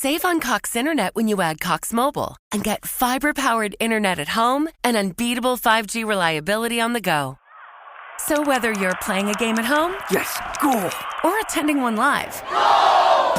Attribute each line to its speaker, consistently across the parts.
Speaker 1: Save on Cox Internet when you add Cox Mobile and get fiber-powered internet at home and unbeatable 5G reliability on the go. So whether you're playing a game at home,
Speaker 2: yes, goal,
Speaker 1: or attending one live,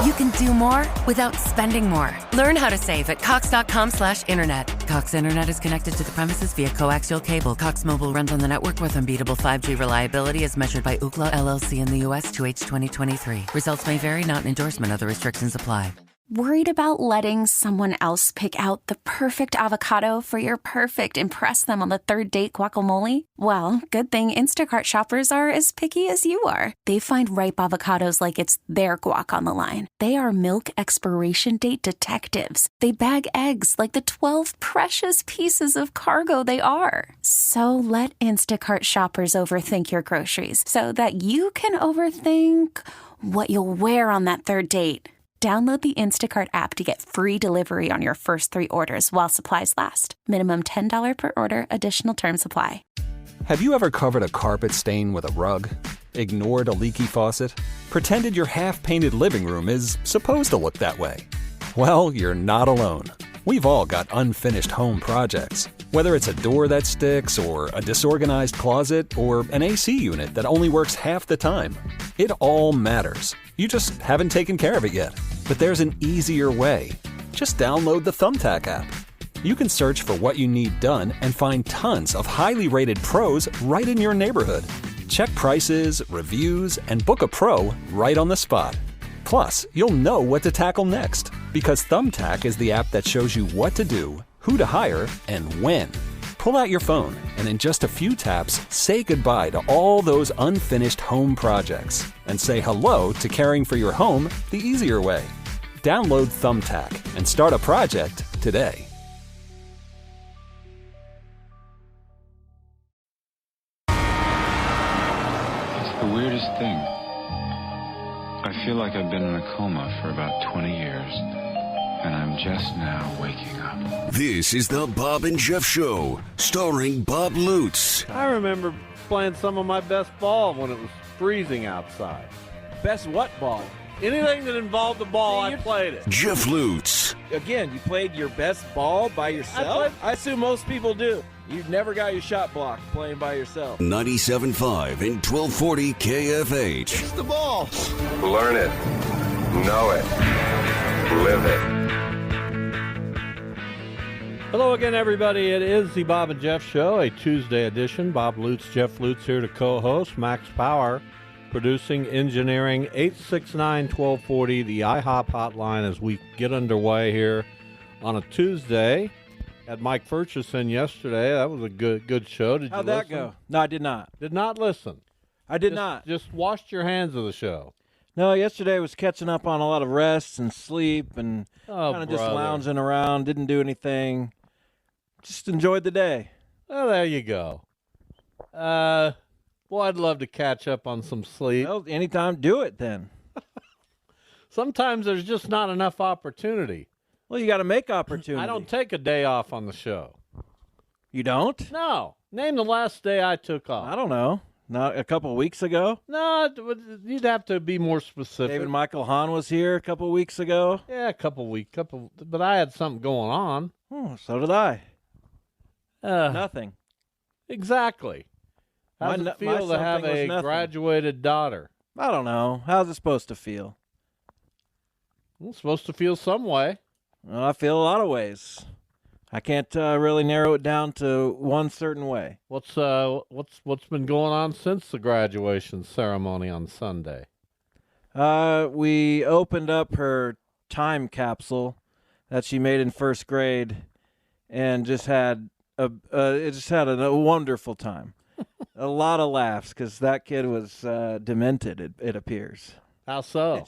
Speaker 1: you can do more without spending more. Learn how to save at cox.com/internet. Cox Internet is connected to the premises via coaxial cable. Cox Mobile runs on the network with unbeatable 5G reliability as measured by Ookla LLC in the U.S. 2H 2023. Results may vary, not an endorsement. Other restrictions apply.
Speaker 3: Worried about letting someone else pick out the perfect avocado for your perfect impress them on the third date guacamole? Well, good thing Instacart shoppers are as picky as you are. They find ripe avocados like it's their guac on the line. They are milk expiration date detectives. They bag eggs like the 12 precious pieces of cargo they are. So let Instacart shoppers overthink your groceries so that you can overthink what you'll wear on that third date. Download the Instacart app to get free delivery on your first 3 orders while supplies last. Minimum $10 per order. Additional terms apply.
Speaker 4: Have you ever covered a carpet stain with a rug? Ignored a leaky faucet? Pretended your half-painted living room is supposed to look that way? Well, you're not alone. We've all got unfinished home projects. Whether it's a door that sticks, or a disorganized closet, or an AC unit that only works half the time. It all matters. You just haven't taken care of it yet. But there's an easier way. Just download the Thumbtack app. You can search for what you need done and find tons of highly rated pros right in your neighborhood. Check prices, reviews, and book a pro right on the spot. Plus, you'll know what to tackle next, because Thumbtack is the app that shows you what to do, who to hire, and when. Pull out your phone and in just a few taps, say goodbye to all those unfinished home projects and say hello to caring for your home the easier way. Download Thumbtack and start a project today.
Speaker 5: It's the weirdest thing. I feel like I've been in a coma for about 20 years, and I'm just now waking up.
Speaker 6: This is the Bob and Jeff Show, starring Bob Lutz.
Speaker 7: I remember playing some of my best ball when it was freezing outside.
Speaker 2: Best what ball?
Speaker 7: Anything that involved the ball, I played it.
Speaker 6: Jeff Lutz.
Speaker 2: Again, you played your best ball by yourself? I assume most people do. You never got your shot blocked playing by yourself.
Speaker 6: 97.5 and 1240 KFH.
Speaker 2: It's the ball.
Speaker 8: Learn it. Know it. Live it.
Speaker 7: Hello again, everybody. It is the Bob and Jeff Show, a Tuesday edition. Bob Lutz, Jeff Lutz here to co-host. Max Power, producing, engineering, 869-1240, the IHOP hotline as we get underway here on a Tuesday. Had Mike Furchess yesterday. That was a good show. Did
Speaker 2: How'd
Speaker 7: you
Speaker 2: that
Speaker 7: listen?
Speaker 2: go? No, I did not.
Speaker 7: Did not listen.
Speaker 2: I did not.
Speaker 7: Just washed your hands of the show.
Speaker 2: No, yesterday was catching up on a lot of rest and sleep and
Speaker 7: Oh,
Speaker 2: kind of just
Speaker 7: brother.
Speaker 2: lounging around, didn't do anything. Just enjoyed the day.
Speaker 7: Well, there you go. Boy, I'd love to catch up on some sleep.
Speaker 2: Well, anytime, do it then.
Speaker 7: Sometimes there's just not enough opportunity.
Speaker 2: Well, you got to make opportunity.
Speaker 7: I don't take a day off on the show.
Speaker 2: You don't?
Speaker 7: No. Name the last day I took off.
Speaker 2: I don't know. Not a couple of weeks ago.
Speaker 7: No, you'd have to be more specific.
Speaker 2: David Michael Hahn was here a couple of weeks ago.
Speaker 7: Yeah, a couple weeks, but I had something going on.
Speaker 2: So did I.
Speaker 7: Uh,
Speaker 2: Nothing.
Speaker 7: Exactly. How's
Speaker 2: My
Speaker 7: it feel to have
Speaker 2: something was
Speaker 7: a
Speaker 2: nothing.
Speaker 7: graduated daughter?
Speaker 2: I don't know. How's it supposed to feel?
Speaker 7: It's supposed to feel some way.
Speaker 2: Well, I feel a lot of ways. I can't really narrow it down to one certain way.
Speaker 7: What's been going on since the graduation ceremony on Sunday?
Speaker 2: We opened up her time capsule that she made in first grade, and just had a wonderful time. A lot of laughs because that kid was demented. It appears.
Speaker 7: How so?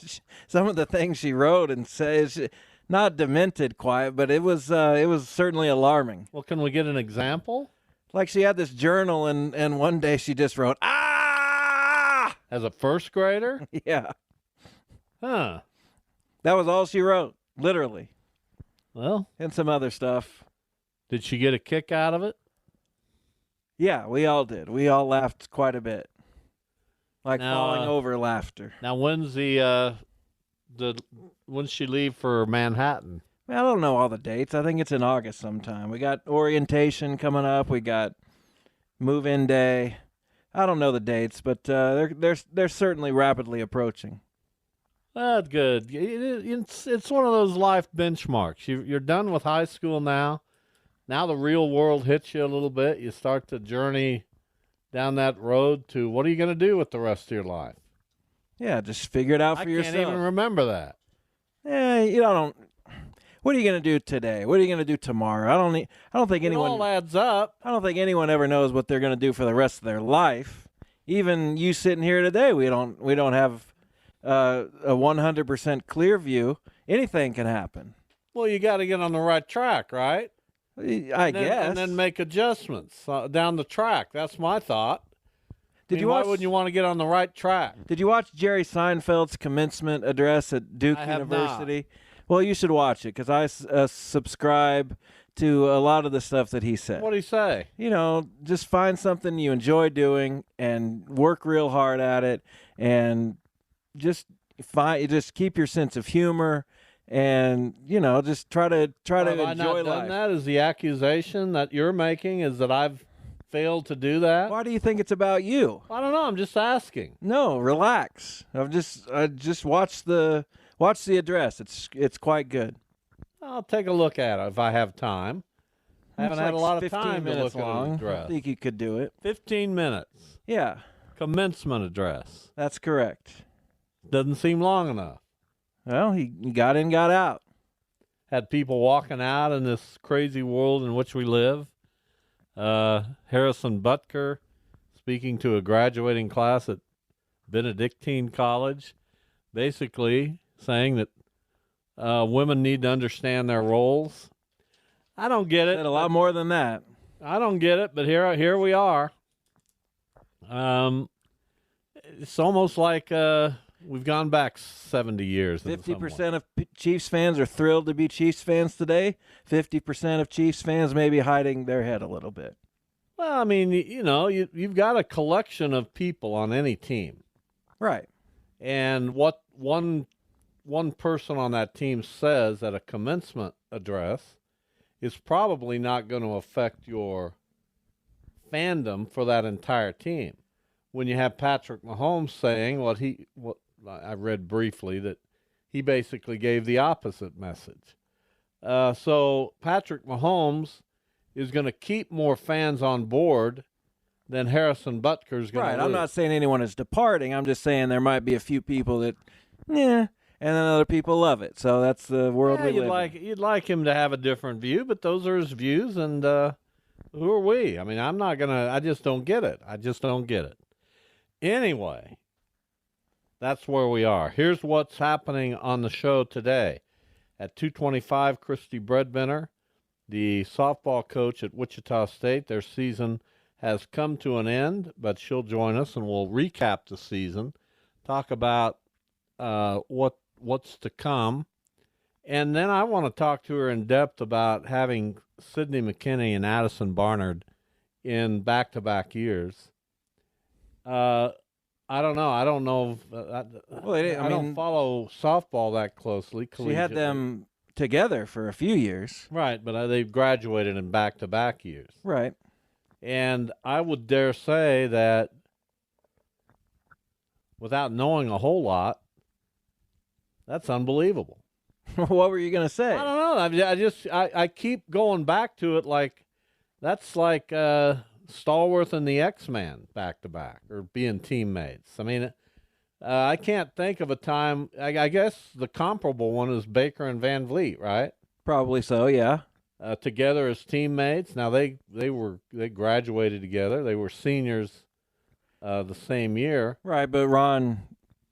Speaker 2: Some of the things she wrote and says, not demented quite, but it was certainly alarming.
Speaker 7: Well, can we get an example?
Speaker 2: Like she had this journal, and one day she just wrote, "Ah!"
Speaker 7: As a first grader?
Speaker 2: Yeah.
Speaker 7: Huh.
Speaker 2: That was all she wrote, literally.
Speaker 7: Well,
Speaker 2: And some other stuff.
Speaker 7: did she get a kick out of it?
Speaker 2: Yeah, we all did. We all laughed quite a bit. Like
Speaker 7: Now,
Speaker 2: falling over laughter.
Speaker 7: Now, when's the When she leave for Manhattan?
Speaker 2: I don't know all the dates. I think it's in August sometime. We got orientation coming up. We got move-in day. I don't know the dates, but they're certainly rapidly approaching.
Speaker 7: That's good. It's one of those life benchmarks. You're done with high school now. Now the real world hits you a little bit. You start to journey down that road to what are you going to do with the rest of your life?
Speaker 2: Yeah, just figure it out for yourself.
Speaker 7: I can't even remember that.
Speaker 2: Yeah, you don't. What are you going to do today? What are you going to do tomorrow? I don't think anyone.
Speaker 7: It all adds up.
Speaker 2: I don't think anyone ever knows what they're going to do for the rest of their life. Even you sitting here today, we don't have a 100% clear view. Anything can happen.
Speaker 7: Well, you got to get on the right track, right?
Speaker 2: I guess.
Speaker 7: And then make adjustments down the track. That's my thought. Why wouldn't you want to get on the right track?
Speaker 2: Did you watch Jerry Seinfeld's commencement address at Duke University?
Speaker 7: Not.
Speaker 2: Well, you should watch it because I subscribe to a lot of the stuff that he said.
Speaker 7: What did he say?
Speaker 2: Just find something you enjoy doing and work real hard at it, and just keep your sense of humor, and just try to enjoy life.
Speaker 7: Have I not done that? Is the accusation that you're making is that I've failed to do that?
Speaker 2: Why do you think it's about you?
Speaker 7: I don't know. I'm just asking.
Speaker 2: No, relax. I just watched the address. It's quite good.
Speaker 7: I'll take a look at it if I have time. I haven't had a lot of time to look
Speaker 2: long.
Speaker 7: at the address.
Speaker 2: I think you could do it.
Speaker 7: 15 minutes.
Speaker 2: Yeah.
Speaker 7: Commencement address.
Speaker 2: That's correct.
Speaker 7: Doesn't seem long enough.
Speaker 2: Well, he got in, got out.
Speaker 7: Had people walking out in this crazy world in which we live. Harrison Butker speaking to a graduating class at Benedictine College, basically saying that women need to understand their roles. I don't get it.
Speaker 2: Said a lot more than that.
Speaker 7: I don't get it, but here we are. It's almost like we've gone back 70 years.
Speaker 2: 50% of Chiefs fans are thrilled to be Chiefs fans today. 50% of Chiefs fans may be hiding their head a little bit.
Speaker 7: Well, I mean, you've got a collection of people on any team.
Speaker 2: Right.
Speaker 7: And what one person on that team says at a commencement address is probably not going to affect your fandom for that entire team. When you have Patrick Mahomes saying what I read briefly, that he basically gave the opposite message. So Patrick Mahomes is going to keep more fans on board than Harrison Butker is going to lose.
Speaker 2: I'm not saying anyone is departing. I'm just saying there might be a few people that, and then other people love it. So that's the world we live in.
Speaker 7: You'd like him to have a different view, but those are his views, and who are we? I mean, I just don't get it. I just don't get it. Anyway, that's where we are. Here's what's happening on the show today. At 2:25, Kristi Bredbenner, the softball coach at Wichita State. Their season has come to an end, but she'll join us and we'll recap the season, talk about what's to come. And then I want to talk to her in depth about having Sydney McKinney and Addison Barnard in back-to-back years. I don't know. I don't follow softball that closely.
Speaker 2: She had them together for a few years.
Speaker 7: Right, but they've graduated in back-to-back years.
Speaker 2: Right.
Speaker 7: And I would dare say that without knowing a whole lot, that's unbelievable.
Speaker 2: What were you going to say?
Speaker 7: I don't know. I keep going back to it like that's like Stallworth and the X-Man back-to-back or being teammates. I mean, I can't think of a time. I guess the comparable one is Baker and Van Vliet, right?
Speaker 2: Probably so, yeah.
Speaker 7: Together as teammates. Now they graduated together. They were seniors the same year.
Speaker 2: Right, but Ron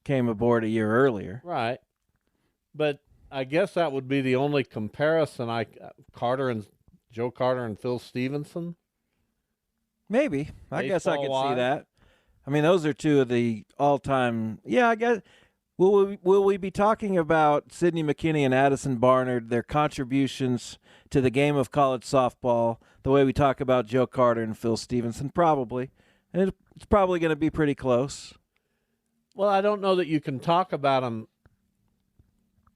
Speaker 2: came aboard a year earlier.
Speaker 7: Right. But I guess that would be the only comparison. Joe Carter and Phil Stevenson.
Speaker 2: Maybe. I guess I could
Speaker 7: Baseball-wise.
Speaker 2: see that. I mean, those are two of the all-time. Yeah, I guess. Will we be talking about Sydney McKinney and Addison Barnard, their contributions to the game of college softball, the way we talk about Joe Carter and Phil Stevenson? Probably. And it's probably going to be pretty close.
Speaker 7: Well, I don't know that you can talk about them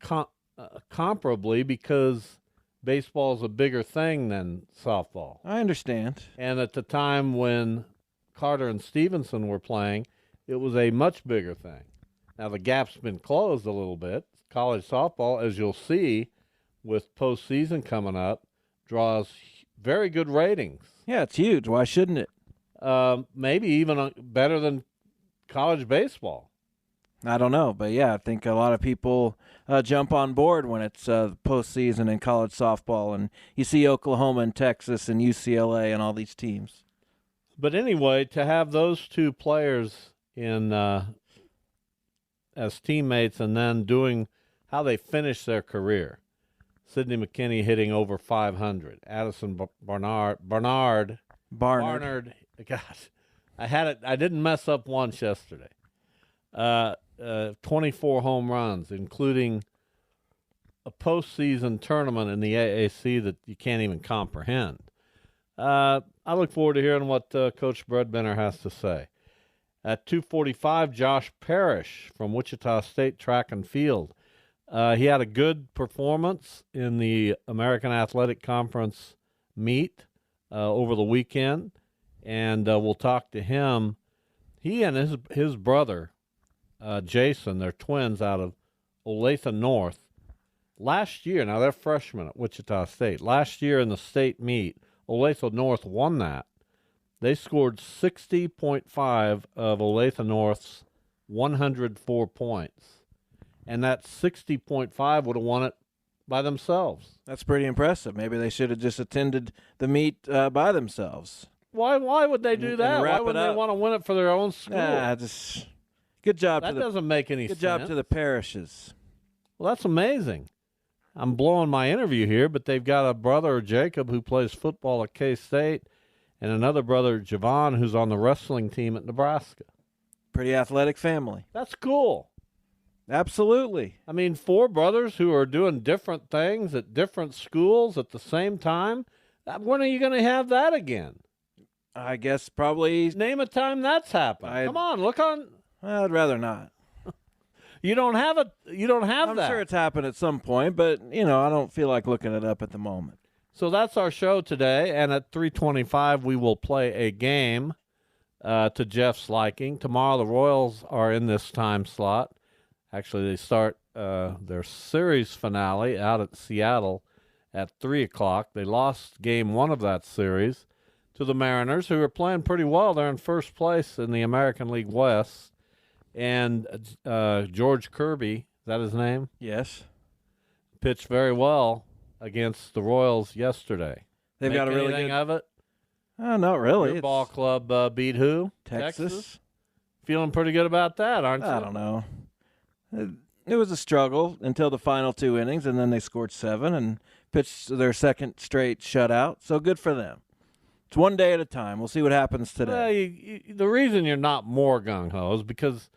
Speaker 7: comparably because baseball is a bigger thing than softball.
Speaker 2: I understand.
Speaker 7: And at the time when Carter and Stevenson were playing, it was a much bigger thing. Now the gap's been closed a little bit. College softball, as you'll see with postseason coming up, draws very good ratings.
Speaker 2: Yeah, it's huge. Why shouldn't it?
Speaker 7: Maybe even better than college baseball.
Speaker 2: I don't know, but yeah, I think a lot of people jump on board when it's postseason in college softball, and you see Oklahoma and Texas and UCLA and all these teams.
Speaker 7: But anyway, to have those two players in as teammates and then doing how they finish their career. Sidney McKinney hitting over 500. Addison Barnard. Gosh, I had it. I didn't mess up once yesterday. 24 home runs, including a postseason tournament in the AAC that you can't even comprehend. I look forward to hearing what Coach Bredbenner has to say. At 2:45, Josh Parrish from Wichita State Track and Field. He had a good performance in the American Athletic Conference meet over the weekend, and we'll talk to him. He and his brother, Jason, they're twins out of Olathe North. Last year, now they're freshmen at Wichita State. Last year in the state meet, Olathe North won that. They scored 60.5 of Olathe North's 104 points. And that 60.5 would have won it by themselves.
Speaker 2: That's pretty impressive. Maybe they should have just attended the meet by themselves.
Speaker 7: Why would they do that? Why would they want to win it for their own school?
Speaker 2: Just good job.
Speaker 7: That doesn't make any sense.
Speaker 2: Good job to the parishes.
Speaker 7: Well, that's amazing. I'm blowing my interview here, but they've got a brother, Jacob, who plays football at K-State, and another brother, Javon, who's on the wrestling team at Nebraska.
Speaker 2: Pretty athletic family.
Speaker 7: That's cool.
Speaker 2: Absolutely.
Speaker 7: I mean, 4 brothers who are doing different things at different schools at the same time. When are you going to have that again?
Speaker 2: I guess probably.
Speaker 7: Name a time that's happened. Come on, look on.
Speaker 2: I'd rather not.
Speaker 7: You don't have that.
Speaker 2: I'm sure it's happened at some point, but I don't feel like looking it up at the moment.
Speaker 7: So that's our show today, and at 3:25 we will play a game to Jeff's liking. Tomorrow the Royals are in this time slot. Actually, they start their series finale out at Seattle at 3 o'clock. They lost game 1 of that series to the Mariners, who are playing pretty well. They're in first place in the American League West. And George Kirby, is that his name?
Speaker 2: Yes.
Speaker 7: Pitched very well against the Royals yesterday.
Speaker 2: They've got a really
Speaker 7: anything
Speaker 2: good
Speaker 7: of it?
Speaker 2: Not really.
Speaker 7: Your ball club beat who?
Speaker 2: Texas.
Speaker 7: Feeling pretty good about that, aren't you?
Speaker 2: I don't know. It was a struggle until the final 2 innings, and then they scored 7 and pitched their second straight shutout. So good for them. It's one day at a time. We'll see what happens today.
Speaker 7: Well, the reason you're not more gung-ho is because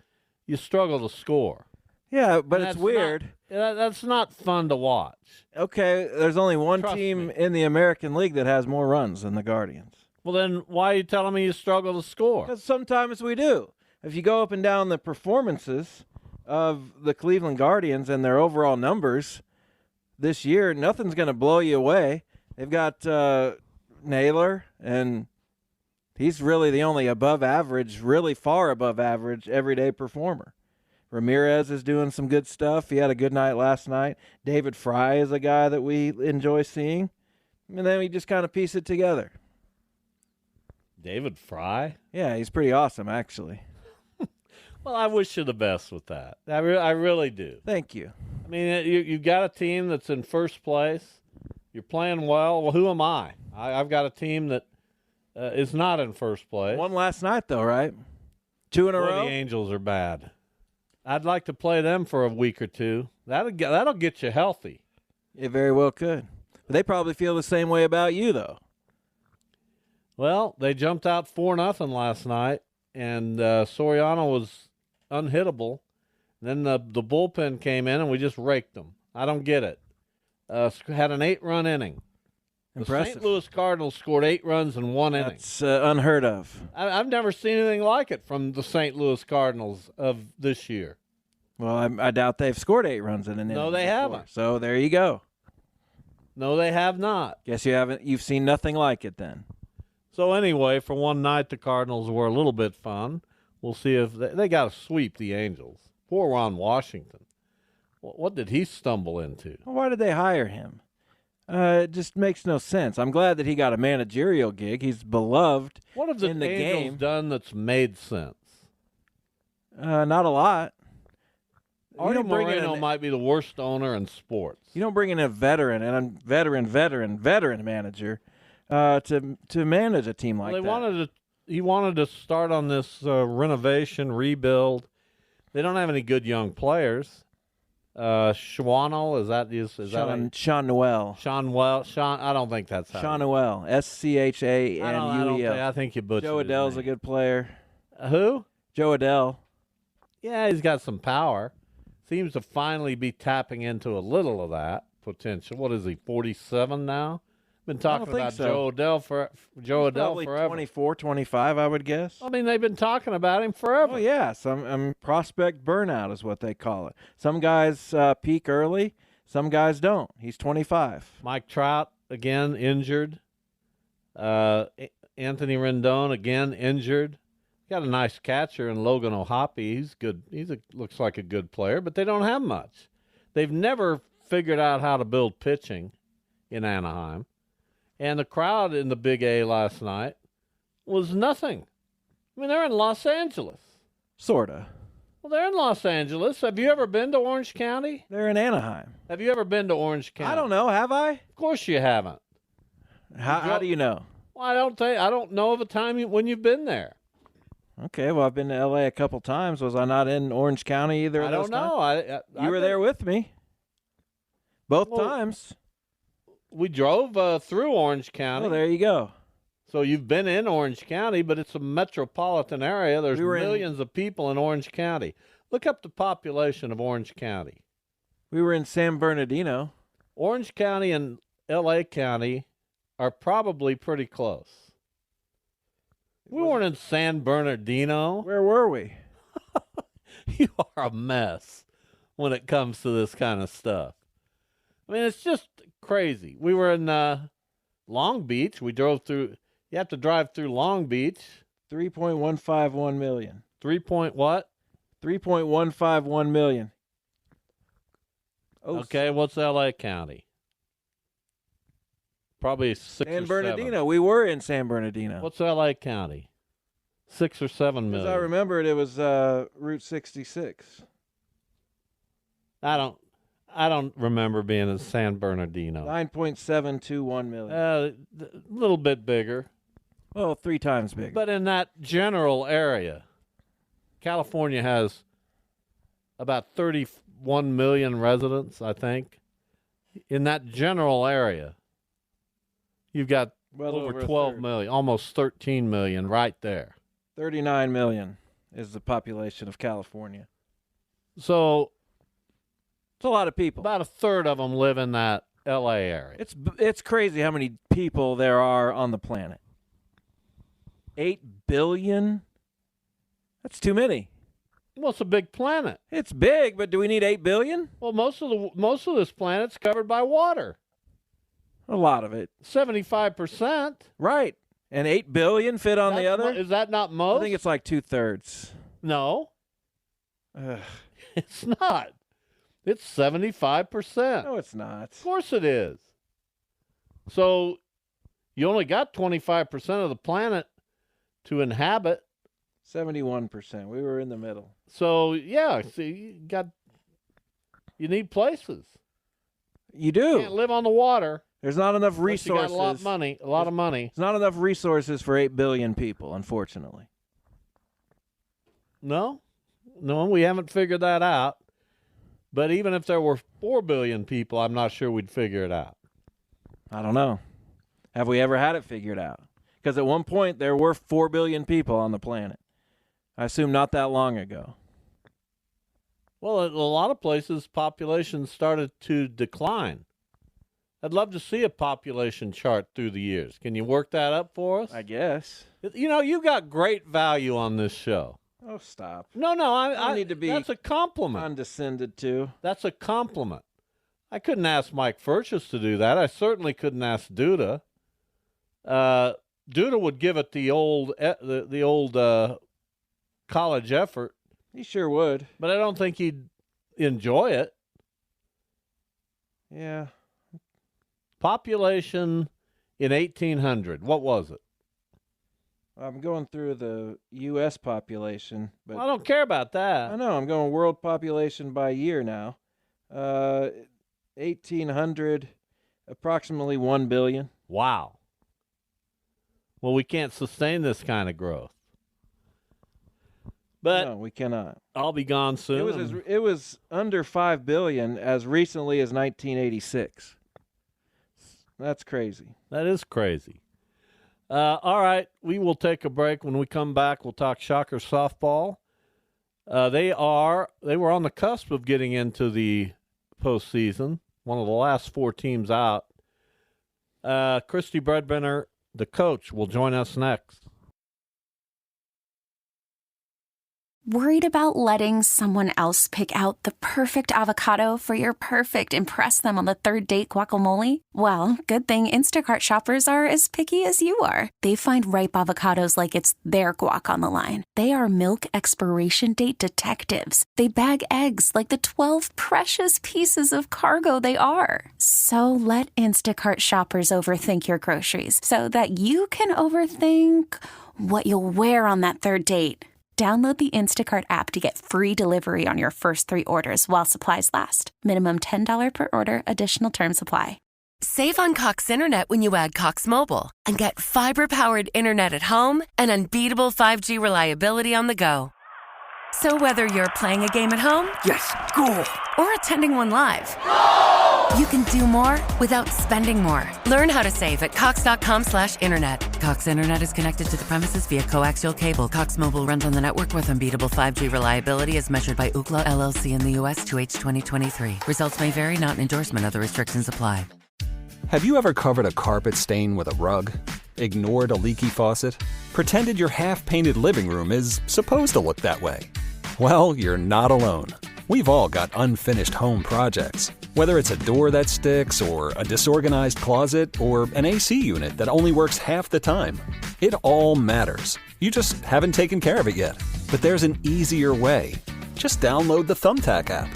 Speaker 7: you struggle to score.
Speaker 2: Yeah, but it's weird.
Speaker 7: That's not fun to watch.
Speaker 2: Okay, there's only one
Speaker 7: Trust
Speaker 2: team
Speaker 7: me.
Speaker 2: in the American League that has more runs than the Guardians.
Speaker 7: Well, then why are you telling me you struggle to score?
Speaker 2: Because sometimes we do. If you go up and down the performances of the Cleveland Guardians and their overall numbers this year, nothing's going to blow you away. They've got Naylor, and he's really the only above average, really far above average, everyday performer. Ramirez is doing some good stuff. He had a good night last night. David Fry is a guy that we enjoy seeing. And then we just kind of piece it together.
Speaker 7: David Fry?
Speaker 2: Yeah, he's pretty awesome, actually.
Speaker 7: Well, I wish you the best with that. I really do.
Speaker 2: Thank you.
Speaker 7: I mean, you've got a team that's in first place. You're playing well. Well, who am I? I've got a team that is not in first place.
Speaker 2: Won last night, though, right? 2 in a row?
Speaker 7: The Angels are bad. I'd like to play them for a week or two. That'll get you healthy.
Speaker 2: It very well could. But they probably feel the same way about you, though.
Speaker 7: Well, they jumped out 4-0 last night, and Soriano was unhittable. Then the bullpen came in, and we just raked them. I don't get it. Had an 8-run inning.
Speaker 2: Impressive.
Speaker 7: The St. Louis Cardinals scored 8 runs in 1 inning.
Speaker 2: That's unheard of.
Speaker 7: I've never seen anything like it from the St. Louis Cardinals of this year.
Speaker 2: Well, I doubt they've scored 8 runs in an inning.
Speaker 7: No, they
Speaker 2: before.
Speaker 7: haven't.
Speaker 2: So there you go.
Speaker 7: No, they have not.
Speaker 2: Guess you haven't. You've seen nothing like it then.
Speaker 7: So anyway, for one night, the Cardinals were a little bit fun. We'll see if they got to sweep the Angels. Poor Ron Washington. What did he stumble into?
Speaker 2: Well, why did they hire him? It just makes no sense. I'm glad that he got a managerial gig. He's beloved.
Speaker 7: What have the
Speaker 2: in the
Speaker 7: Angels
Speaker 2: game.
Speaker 7: done that's made sense?
Speaker 2: Not a lot.
Speaker 7: Artie Moreno might be the worst owner in sports.
Speaker 2: You don't bring in a veteran and a veteran manager to manage a team like that.
Speaker 7: He wanted to start on this renovation, rebuild. They don't have any good young players. Schwanel, is that
Speaker 2: Sean Noel?
Speaker 7: Sean, I don't think that's how.
Speaker 2: Sean Noel, SCHANUEL.
Speaker 7: I think you butchered
Speaker 2: Joe
Speaker 7: his
Speaker 2: Adell's
Speaker 7: name.
Speaker 2: a good player.
Speaker 7: Who?
Speaker 2: Joe Adell.
Speaker 7: Yeah, he's got some power. Seems to finally be tapping into a little of that potential. What is he, 47 now? Been talking about
Speaker 2: so.
Speaker 7: Joe Adell forever.
Speaker 2: 24, 25, I would guess.
Speaker 7: I mean, they've been talking about him forever.
Speaker 2: Oh, yeah. Some prospect burnout is what they call it. Some guys peak early. Some guys don't. He's 25.
Speaker 7: Mike Trout, again, injured. Anthony Rendon, again, injured. Got a nice catcher in Logan O'Hoppe. He's good. Looks like a good player, but they don't have much. They've never figured out how to build pitching in Anaheim. And the crowd in the Big A last night was nothing. I mean, they're in Los Angeles.
Speaker 2: Sorta.
Speaker 7: Well, they're in Los Angeles. Have you ever been to Orange County?
Speaker 2: They're in Anaheim.
Speaker 7: Have you ever been to Orange County?
Speaker 2: I don't know. Have I?
Speaker 7: Of course you haven't.
Speaker 2: How do you know?
Speaker 7: Well, I don't know of a time when you've been there.
Speaker 2: Okay, well, I've been to L.A. a couple times. Was I not in Orange County either?
Speaker 7: I don't know.
Speaker 2: You were there with me. Both times.
Speaker 7: We drove through Orange County.
Speaker 2: Oh, there you go.
Speaker 7: So you've been in Orange County, but it's a metropolitan area. There's millions of people in Orange County. Look up the population of Orange County.
Speaker 2: We were in San Bernardino.
Speaker 7: Orange County and L.A. County are probably pretty close. We weren't in San Bernardino.
Speaker 2: Where were we?
Speaker 7: You are a mess when it comes to this kind of stuff. I mean, it's just crazy. We were in Long Beach. We drove through. You have to drive through Long Beach.
Speaker 2: 3.151 million.
Speaker 7: 3 point what?
Speaker 2: 3.151 million. Oh,
Speaker 7: okay, what's L.A. County? Probably 6
Speaker 2: San
Speaker 7: or
Speaker 2: Bernardino.
Speaker 7: 7.
Speaker 2: We were in San Bernardino.
Speaker 7: What's L.A. County? 6 or 7 million.
Speaker 2: As I remember it was Route 66.
Speaker 7: I don't remember being in San Bernardino.
Speaker 2: 9.721 million.
Speaker 7: A little bit bigger.
Speaker 2: Well, 3 times bigger.
Speaker 7: But in that general area, California has about 31 million residents, I think. In that general area, you've got over 12 million, almost 13 million right there.
Speaker 2: 39 million is the population of California.
Speaker 7: So
Speaker 2: it's a lot of people.
Speaker 7: About a third of them live in that L.A. area.
Speaker 2: It's crazy how many people there are on the planet. 8 billion? That's too many.
Speaker 7: Well, it's a big planet.
Speaker 2: It's big, but do we need 8 billion?
Speaker 7: Well, most of this planet's covered by water.
Speaker 2: A lot of it.
Speaker 7: 75%.
Speaker 2: Right. And 8 billion fit on the other?
Speaker 7: Is that not most?
Speaker 2: I think it's like 2/3.
Speaker 7: No.
Speaker 2: Ugh.
Speaker 7: It's not. It's 75%.
Speaker 2: No, it's not.
Speaker 7: Of course it is. So you only got 25% of the planet to inhabit.
Speaker 2: 71%. We were in the middle.
Speaker 7: So, yeah, see, you need places.
Speaker 2: You do.
Speaker 7: You can't live on the water.
Speaker 2: There's not enough resources.
Speaker 7: You got a lot of money.
Speaker 2: There's not enough resources for 8 billion people, unfortunately.
Speaker 7: No, we haven't figured that out. But even if there were 4 billion people, I'm not sure we'd figure it out.
Speaker 2: I don't know. Have we ever had it figured out? Because at one point, there were 4 billion people on the planet. I assume not that long ago.
Speaker 7: Well, in a lot of places, population started to decline. I'd love to see a population chart through the years. Can you work that up for us?
Speaker 2: I guess.
Speaker 7: You know, you got great value on this show.
Speaker 2: Oh, stop.
Speaker 7: No,
Speaker 2: I need to be
Speaker 7: that's a compliment.
Speaker 2: condescended to.
Speaker 7: That's a compliment. I couldn't ask Mike Furches to do that. I certainly couldn't ask Duda. Duda would give it the old college effort.
Speaker 2: He sure would.
Speaker 7: But I don't think he'd enjoy it.
Speaker 2: Yeah.
Speaker 7: Population in 1800. What was it?
Speaker 2: I'm going through the U.S. population, but
Speaker 7: I don't care about that.
Speaker 2: I know I'm going world population by year now. 1800, approximately 1 billion.
Speaker 7: Wow. Well, we can't sustain this kind of growth. But
Speaker 2: no, we cannot.
Speaker 7: I'll be gone soon.
Speaker 2: It was under 5 billion as recently as 1986. That's crazy.
Speaker 7: That is crazy. All right, we will take a break. When we come back, we'll talk Shocker softball. They were on the cusp of getting into the postseason, one of the last 4 teams out. Kristi Bredbenner, the coach, will join us next.
Speaker 3: Worried about letting someone else pick out the perfect avocado for your perfect impress them on the third date guacamole? Well, good thing Instacart shoppers are as picky as you are. They find ripe avocados like it's their guac on the line. They are milk expiration date detectives. They bag eggs like the 12 precious pieces of cargo they are. So let Instacart shoppers overthink your groceries so that you can overthink what you'll wear on that third date. Download the Instacart app to get free delivery on your first 3 orders while supplies last. Minimum $10 per order. Additional terms apply.
Speaker 1: Save on Cox Internet when you add Cox Mobile and get fiber-powered internet at home and unbeatable 5G reliability on the go. So whether you're playing a game at home,
Speaker 6: Yes, goal.
Speaker 1: or attending one live, you can do more without spending more. Learn how to save at cox.com/internet. Cox Internet is connected to the premises via coaxial cable. Cox Mobile runs on the network with unbeatable 5G reliability as measured by Ookla LLC in the U.S. 2H 2023. Results may vary, not an endorsement. Other restrictions apply.
Speaker 4: Have you ever covered a carpet stain with a rug? Ignored a leaky faucet? Pretended your half-painted living room is supposed to look that way? Well, you're not alone. We've all got unfinished home projects. Whether it's a door that sticks, or a disorganized closet, or an AC unit that only works half the time. It all matters. You just haven't taken care of it yet. But there's an easier way. Just download the Thumbtack app.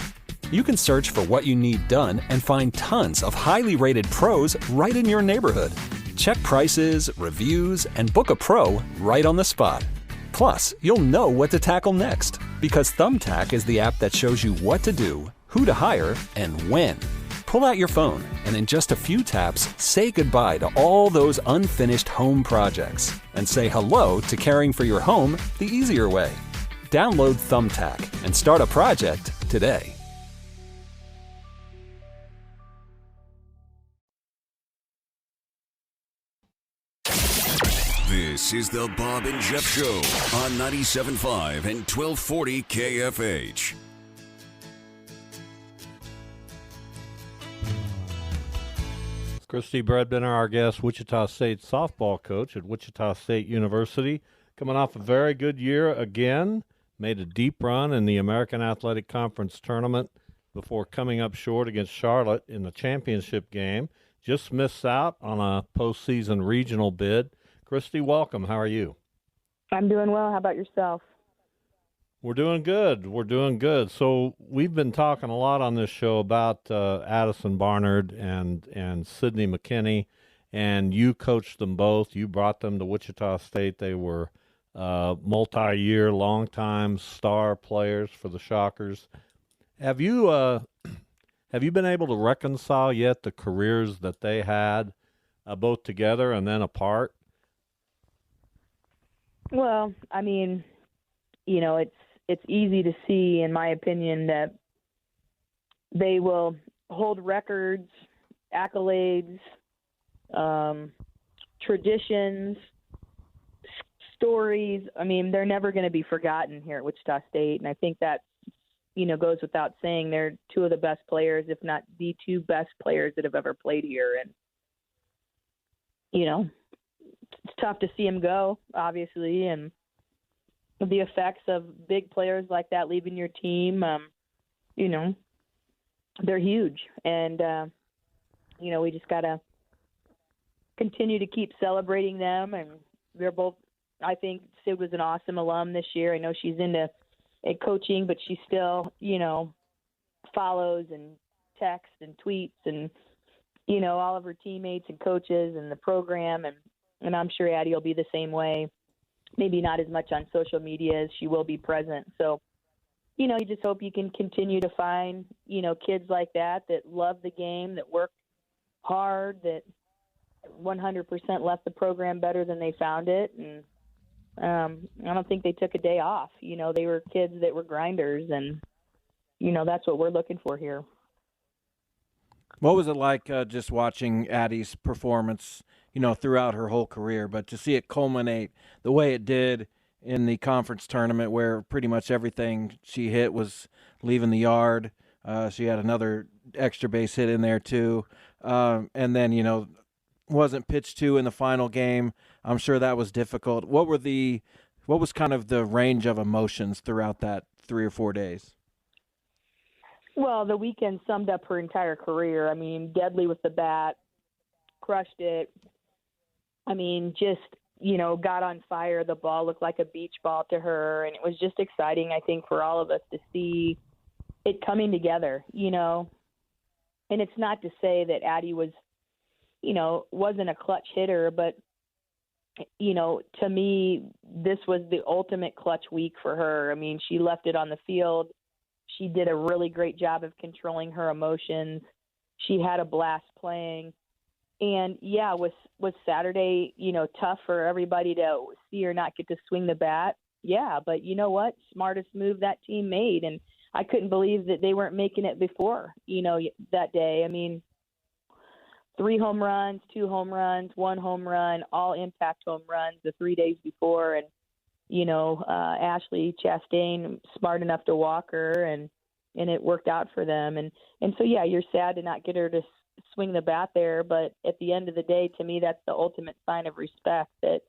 Speaker 4: You can search for what you need done and find tons of highly rated pros right in your neighborhood. Check prices, reviews, and book a pro right on the spot. Plus, you'll know what to tackle next, because Thumbtack is the app that shows you what to do, who to hire, and when. Pull out your phone and in just a few taps, say goodbye to all those unfinished home projects and say hello to caring for your home the easier way. Download Thumbtack and start a project today.
Speaker 6: This is the Bob and Jeff Show on 97.5 and 1240 KFH.
Speaker 7: Kristi Bredbenner, our guest, Wichita State softball coach at Wichita State University, coming off a very good year again, made a deep run in the American Athletic Conference tournament before coming up short against Charlotte in the championship game. Just missed out on a postseason regional bid. Kristi, welcome. How are you?
Speaker 9: I'm doing well. How about yourself?
Speaker 7: We're doing good. We're doing good. So we've been talking a lot on this show about Addison Barnard and Sydney McKinney, and you coached them both. You brought them to Wichita State. They were multi-year, long-time star players for the Shockers. Have you been able to reconcile yet the careers that they had, both together and then apart?
Speaker 9: Well, I mean, you know, it's easy to see, in my opinion, that they will hold records, accolades, traditions, stories. I mean, they're never going to be forgotten here at Wichita State, and I think that, you know, goes without saying. They're 2 of the best players, if not the 2 best players that have ever played here, and, you know, it's tough to see them go, obviously, and the effects of big players like that leaving your team, they're huge. And, we just got to continue to keep celebrating them. And they're both, I think Sid was an awesome alum this year. I know she's into coaching, but she still, follows and texts and tweets and, all of her teammates and coaches and the program. And I'm sure Addie will be the same way. Maybe not as much on social media as she will be present. So, you just hope you can continue to find, kids like that love the game, that work hard, that 100% left the program better than they found it. And I don't think they took a day off. They were kids that were grinders, and, that's what we're looking for here.
Speaker 2: What was it like just watching Addie's performance, throughout her whole career, but to see it culminate the way it did in the conference tournament where pretty much everything she hit was leaving the yard? She had another extra base hit in there too. And then, wasn't pitched to in the final game. I'm sure that was difficult. What was kind of the range of emotions throughout that 3 or 4 days?
Speaker 9: Well, the weekend summed up her entire career. I mean, deadly with the bat, crushed it. I mean, just, got on fire. The ball looked like a beach ball to her. And it was just exciting, I think, for all of us to see it coming together, And it's not to say that Addie was, wasn't a clutch hitter, but, to me, this was the ultimate clutch week for her. I mean, she left it on the field. She did a really great job of controlling her emotions. She had a blast playing. And, yeah, was Saturday, tough for everybody to see her not get to swing the bat? Yeah, but you know what? Smartest move that team made. And I couldn't believe that they weren't making it before, that day. I mean, 3 home runs, 2 home runs, 1 home run, all impact home runs the 3 days before. And, Ashley Chastain, smart enough to walk her, and it worked out for them. And so, yeah, you're sad to not get her to swing the bat there. But at the end of the day, to me, that's the ultimate sign of respect that,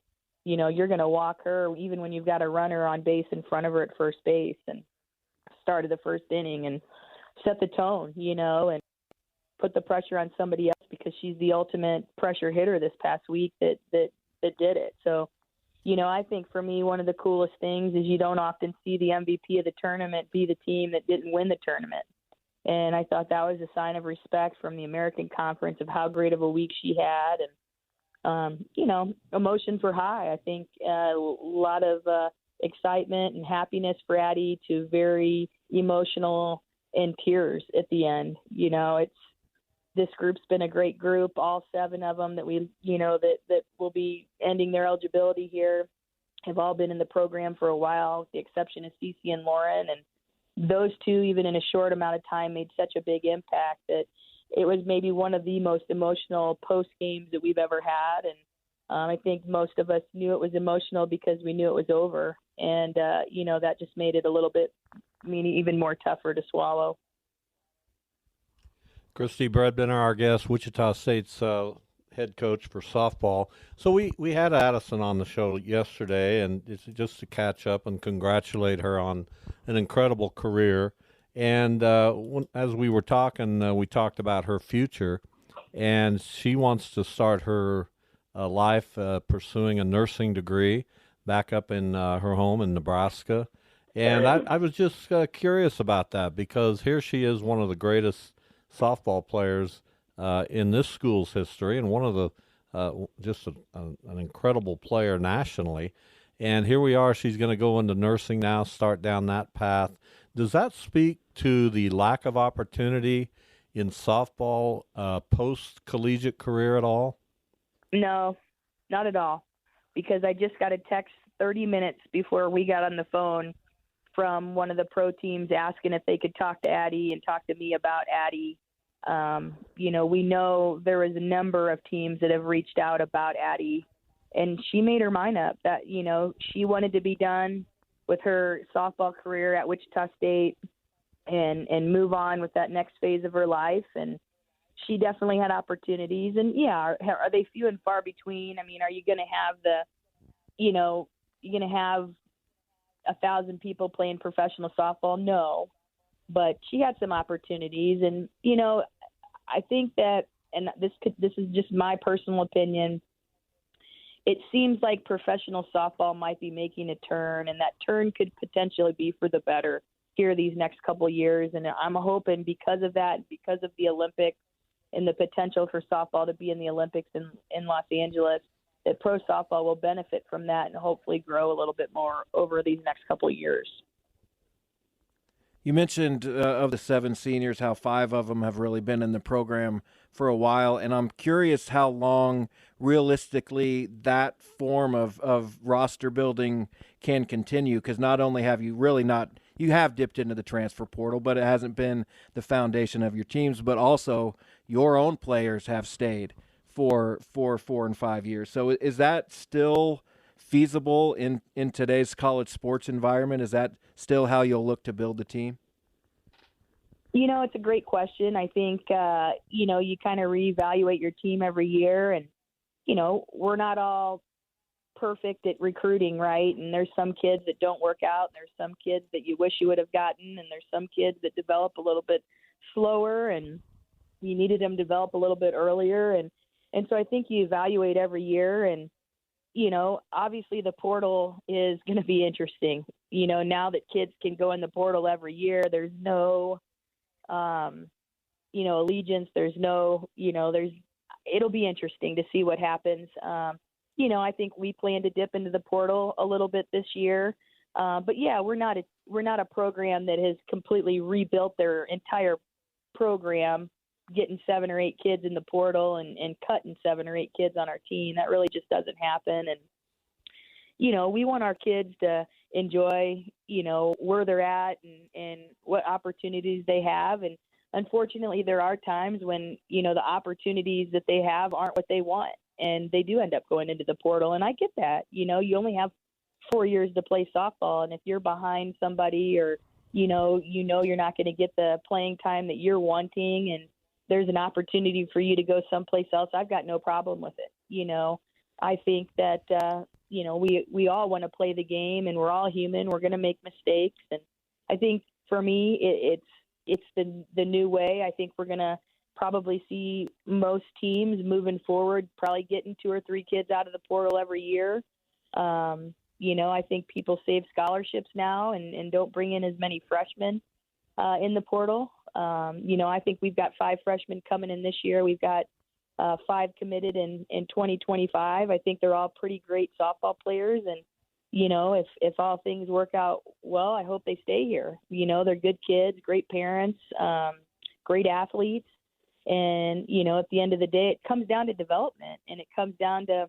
Speaker 9: you're going to walk her even when you've got a runner on base in front of her at first base, and started the first inning and set the tone, and put the pressure on somebody else because she's the ultimate pressure hitter this past week that did it. So, I think for me, one of the coolest things is you don't often see the MVP of the tournament be the team that didn't win the tournament. And I thought that was a sign of respect from the American Conference of how great of a week she had. And, emotions were high. I think a lot of excitement and happiness for Addie to very emotional and tears at the end. This group's been a great group, all 7 of them that we, that will be ending their eligibility here, have all been in the program for a while, with the exception of Cece and Lauren. And those 2, even in a short amount of time, made such a big impact that it was maybe one of the most emotional post games that we've ever had. And I think most of us knew it was emotional because we knew it was over. And, that just made it a little bit, even more tougher to swallow.
Speaker 7: Kristi Bredbenner, our guest, Wichita State's head coach for softball. So we had Addison on the show yesterday, and it's just to catch up and congratulate her on an incredible career. And as we were talking, we talked about her future, and she wants to start her life pursuing a nursing degree back up in her home in Nebraska. And I was just curious about that because here she is, one of the greatest softball players in this school's history, and one of the just an incredible player nationally. And here we are, she's going to go into nursing now, start down that path. Does that speak to the lack of opportunity in softball post-collegiate career at all?
Speaker 9: No, not at all, because I just got a text 30 minutes before we got on the phone from one of the pro teams asking if they could talk to Addie and talk to me about Addie. We know there was a number of teams that have reached out about Addie, and she made her mind up that, she wanted to be done with her softball career at Wichita State and move on with that next phase of her life. And she definitely had opportunities. And, yeah, are they few and far between? I mean, are you going to have 1,000 people playing professional softball? No, but she had some opportunities. And, I think that, and this is just my personal opinion, it seems like professional softball might be making a turn, and that turn could potentially be for the better here these next couple of years. And I'm hoping because of that, because of the Olympics and the potential for softball to be in the Olympics in Los Angeles, that pro softball will benefit from that and hopefully grow a little bit more over these next couple of years.
Speaker 2: You mentioned of the 7 seniors, how 5 of them have really been in the program for a while, and I'm curious how long realistically that form of roster building can continue, because not only have you really not – you have dipped into the transfer portal, but it hasn't been the foundation of your teams, but also your own players have stayed for 4 and 5 years. So is that still feasible in today's college sports environment? Is that still how you'll look to build the team?
Speaker 9: It's a great question. I think, you kind of reevaluate your team every year, and, we're not all perfect at recruiting, right? And there's some kids that don't work out, and there's some kids that you wish you would have gotten, and there's some kids that develop a little bit slower, and you needed them to develop a little bit earlier. And so I think you evaluate every year, and, obviously the portal is going to be interesting. Now that kids can go in the portal every year, there's no, allegiance. There's no, it'll be interesting to see what happens. I think we plan to dip into the portal a little bit this year. But yeah, we're not a program that has completely rebuilt their entire program, getting 7 or 8 kids in the portal and cutting 7 or 8 kids on our team. That really just doesn't happen. And, we want our kids to enjoy, where they're at and what opportunities they have. And unfortunately, there are times when, the opportunities that they have aren't what they want, and they do end up going into the portal. And I get that. You only have 4 years to play softball, and if you're behind somebody or, you're not going to get the playing time that you're wanting, and there's an opportunity for you to go someplace else, I've got no problem with it. I think that, we all want to play the game, and we're all human. We're going to make mistakes. And I think for me, it's the new way. I think we're going to probably see most teams moving forward, probably getting 2 or 3 kids out of the portal every year. I think people save scholarships now and don't bring in as many freshmen in the portal. I think we've got 5 freshmen coming in this year. We've got 5 committed in 2025. I think they're all pretty great softball players. And, if all things work out well, I hope they stay here. They're good kids, great parents, great athletes. And, at the end of the day, it comes down to development, and it comes down to,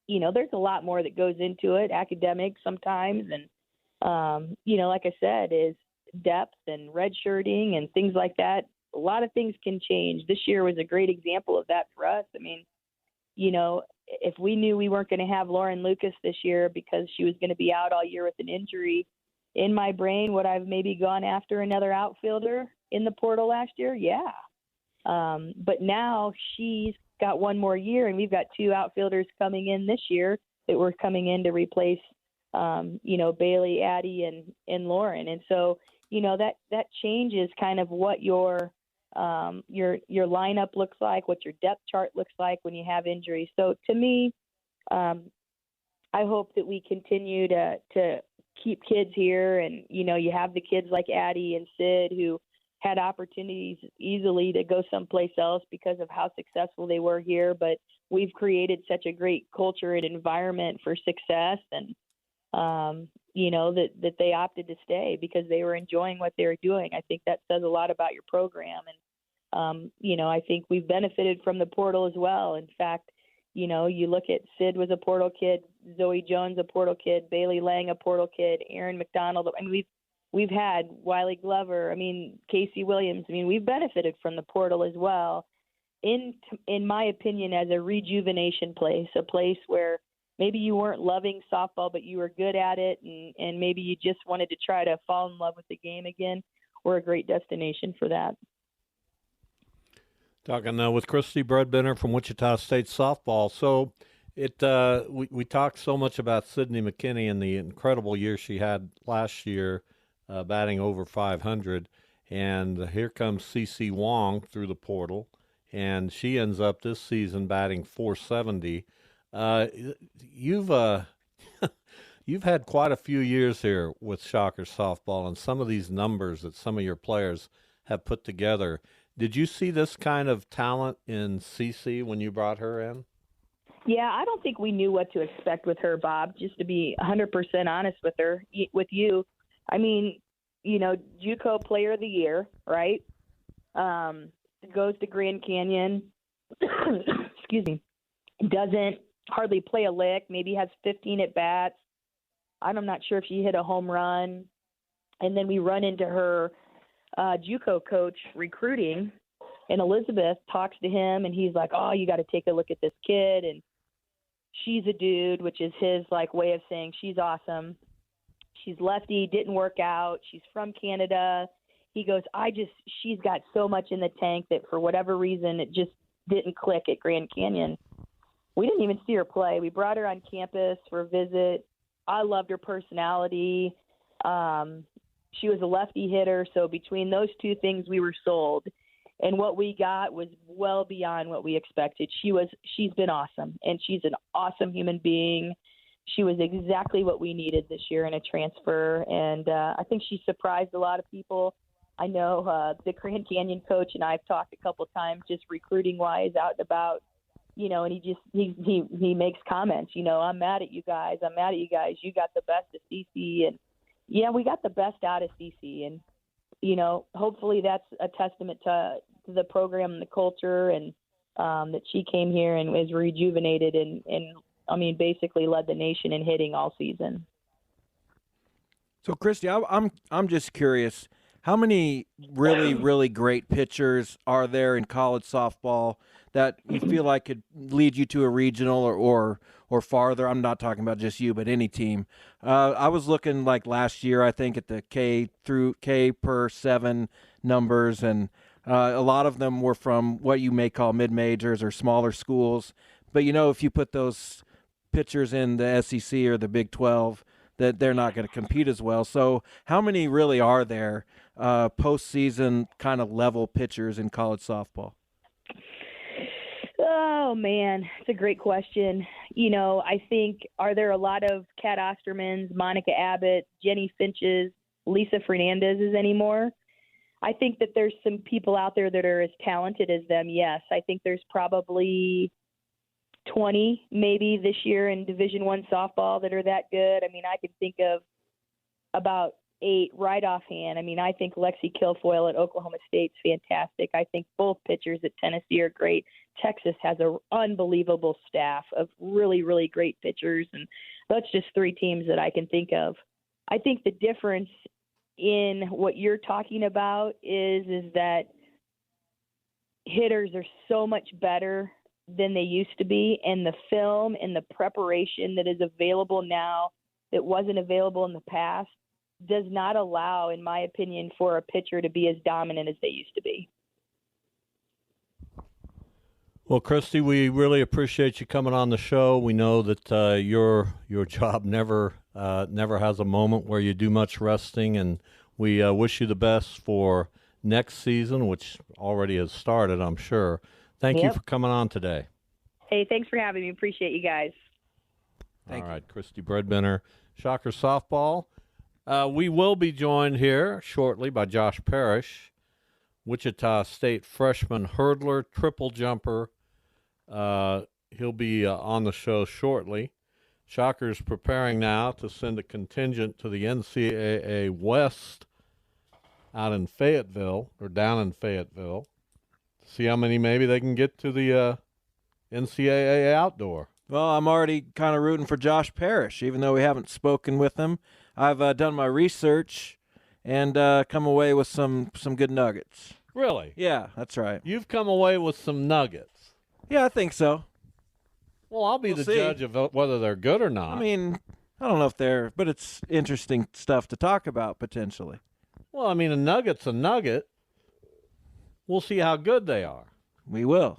Speaker 9: there's a lot more that goes into it, academics sometimes. And, like I said, is depth and redshirting and things like that. A lot of things can change. This year was a great example of that for us. I mean, if we knew we weren't going to have Lauren Lucas this year because she was going to be out all year with an injury, in my brain, would I've maybe gone after another outfielder in the portal last year? Yeah. But now she's got 1 more year, and we've got 2 outfielders coming in this year that were coming in to replace, Bailey, Addie, and Lauren. And so, that changes kind of what your lineup looks like, what your depth chart looks like when you have injuries. So to me, I hope that we continue to keep kids here, and you have the kids like Addie and Sid who had opportunities easily to go someplace else because of how successful they were here, but we've created such a great culture and environment for success, and that they opted to stay because they were enjoying what they were doing. I think that says a lot about your program. And, I think we've benefited from the portal as well. In fact, you look at Sid was a portal kid, Zoe Jones, a portal kid, Bailey Lang, a portal kid, Aaron McDonald. I mean, we've had Wiley Glover. I mean, Casey Williams. I mean, we've benefited from the portal as well. In my opinion, as a rejuvenation place, a place where maybe you weren't loving softball, but you were good at it, and maybe you just wanted to try to fall in love with the game again, we're a great destination for that.
Speaker 7: Talking with Kristi Bredbenner from Wichita State softball. So We talked so much about Sydney McKinney and the incredible year she had last year, batting over 500, and here comes CeCe Wong through the portal, and she ends up this season batting 470. You've you've had quite a few years here with Shockers softball, and some of these numbers that some of your players have put together. Did you see this kind of talent in CeCe when you brought her in?
Speaker 9: Yeah, I don't think we knew what to expect with her, Bob, just to be 100% honest with you. I mean, JUCO Player of the Year, right? Goes to Grand Canyon. Excuse me. Doesn't hardly play a lick, maybe has 15 at-bats. I'm not sure if she hit a home run. And then we run into her JUCO coach recruiting, and Elizabeth talks to him, and he's like, oh, you got to take a look at this kid. And she's a dude, which is his way of saying she's awesome. She's lefty, didn't work out. She's from Canada. He goes, she's got so much in the tank that for whatever reason, it just didn't click at Grand Canyon. We didn't even see her play. We brought her on campus for a visit. I loved her personality. She was a lefty hitter. So between those two things, we were sold. And what we got was well beyond what we expected. She's been awesome, and she's an awesome human being. She was exactly what we needed this year in a transfer, and I think she surprised a lot of people. I know the Grand Canyon coach and I have talked a couple times just recruiting-wise out and about, and he makes comments, I'm mad at you guys. You got the best of CeCe, and yeah, we got the best out of CeCe, and hopefully that's a testament to the program and the culture, and that she came here and was rejuvenated and basically led the nation in hitting all season.
Speaker 2: So, Kristi, I'm just curious, how many really, really great pitchers are there in college softball that you feel like could lead you to a regional or farther? I'm not talking about just you, but any team. I was looking like last year, I think, at the K per 7 numbers, and a lot of them were from what you may call mid-majors or smaller schools. But, if you put those pitchers in the SEC or the Big 12, that they're not going to compete as well. So how many really are there postseason kind of level pitchers in college softball?
Speaker 9: Oh, man, it's a great question. I think, are there a lot of Kat Ostermans, Monica Abbott, Jenny Finches, Lisa Fernandez's anymore? I think that there's some people out there that are as talented as them, yes. I think there's probably 20 maybe this year in Division I softball that are that good. I can think of about 8 right offhand. I think Lexi Kilfoyle at Oklahoma State's fantastic. I think both pitchers at Tennessee are great. Texas has an unbelievable staff of really, really great pitchers, and that's just 3 teams that I can think of. I think the difference in what you're talking about is that hitters are so much better than they used to be, and the film and the preparation that is available now that wasn't available in the past does not allow, in my opinion, for a pitcher to be as dominant as they used to be.
Speaker 7: Well, Kristi, we really appreciate you coming on the show. We know that your job never has a moment where you do much resting, and we wish you the best for next season, which already has started, I'm sure. Thank you for coming on today.
Speaker 9: Hey, thanks for having me. Appreciate you guys.
Speaker 7: All right, Kristi Bredbenner, Shocker Softball. We will be joined here shortly by Josh Parrish, Wichita State freshman hurdler, triple jumper. He'll be on the show shortly. Shockers preparing now to send a contingent to the NCAA West out in Fayetteville, or down in Fayetteville. See how many maybe they can get to the NCAA outdoor.
Speaker 2: Well, I'm already kind of rooting for Josh Parrish, even though we haven't spoken with him. I've done my research and come away with some good nuggets.
Speaker 7: Really?
Speaker 2: Yeah, that's right.
Speaker 7: You've come away with some nuggets.
Speaker 2: Yeah, I think so.
Speaker 7: Well, I'll be the judge of whether they're good or not.
Speaker 2: I don't know if they're, but it's interesting stuff to talk about potentially.
Speaker 7: Well, a nugget's a nugget. We'll see how good they are.
Speaker 2: We will.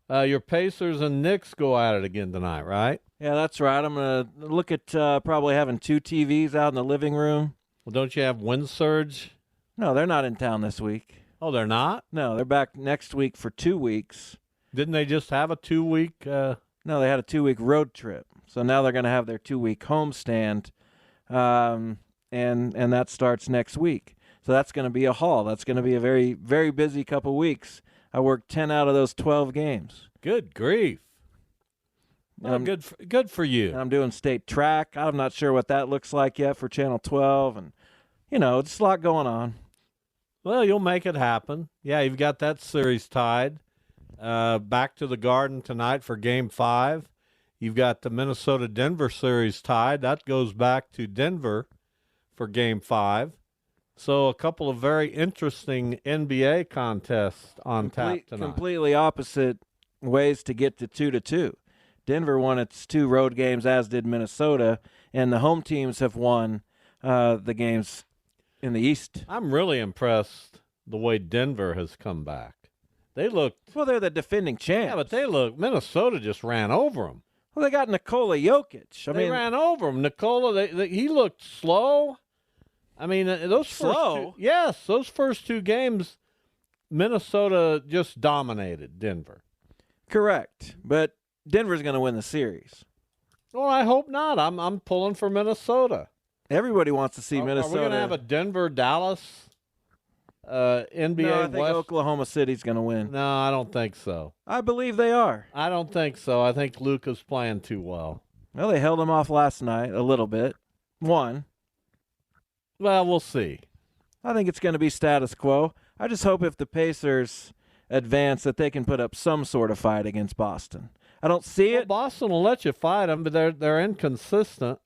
Speaker 7: Your Pacers and Knicks go at it again tonight, right?
Speaker 2: Yeah, that's right. I'm going to look at probably having 2 TVs out in the living room.
Speaker 7: Well, don't you have Wind Surge?
Speaker 2: No, they're not in town this week.
Speaker 7: Oh, they're not?
Speaker 2: No, they're back next week for 2 weeks.
Speaker 7: Didn't they just have a 2-week?
Speaker 2: No, they had a 2-week road trip. So now they're going to have their 2-week homestand, and that starts next week. So that's going to be a haul. That's going to be a very, very busy couple weeks. I worked 10 out of those 12 games.
Speaker 7: Good grief. Well, good for you.
Speaker 2: And I'm doing state track. I'm not sure what that looks like yet for Channel 12. And, it's a lot going on.
Speaker 7: Well, you'll make it happen. Yeah, you've got that series tied. Back to the Garden tonight for Game 5. You've got the Minnesota-Denver series tied. That goes back to Denver for Game 5. So a couple of very interesting NBA contests on tap tonight.
Speaker 2: Completely opposite ways to get to 2-2. Denver won its 2 road games, as did Minnesota, and the home teams have won the games in the East.
Speaker 7: I'm really impressed the way Denver has come back. They looked...
Speaker 2: Well, they're the defending champs.
Speaker 7: Yeah, but Minnesota just ran over them.
Speaker 2: Well, they got Nikola Jokic.
Speaker 7: They ran over him. Nikola, he looked slow. I mean, those
Speaker 2: slow.
Speaker 7: Those first 2 games, Minnesota just dominated Denver.
Speaker 2: Correct, but Denver's going to win the series.
Speaker 7: Well, I hope not. I'm pulling for Minnesota.
Speaker 2: Everybody wants to see Minnesota.
Speaker 7: Are we going to have a Denver-Dallas NBA
Speaker 2: No, I think
Speaker 7: West?
Speaker 2: Oklahoma City's going to win.
Speaker 7: No, I don't think so.
Speaker 2: I believe they are.
Speaker 7: I don't think so. I think Luka's playing too well.
Speaker 2: Well, they held him off last night a little bit. Won.
Speaker 7: Well, we'll see.
Speaker 2: I think it's going to be status quo. I just hope if the Pacers advance that they can put up some sort of fight against Boston. I don't see it.
Speaker 7: Boston will let you fight them, but they're inconsistent.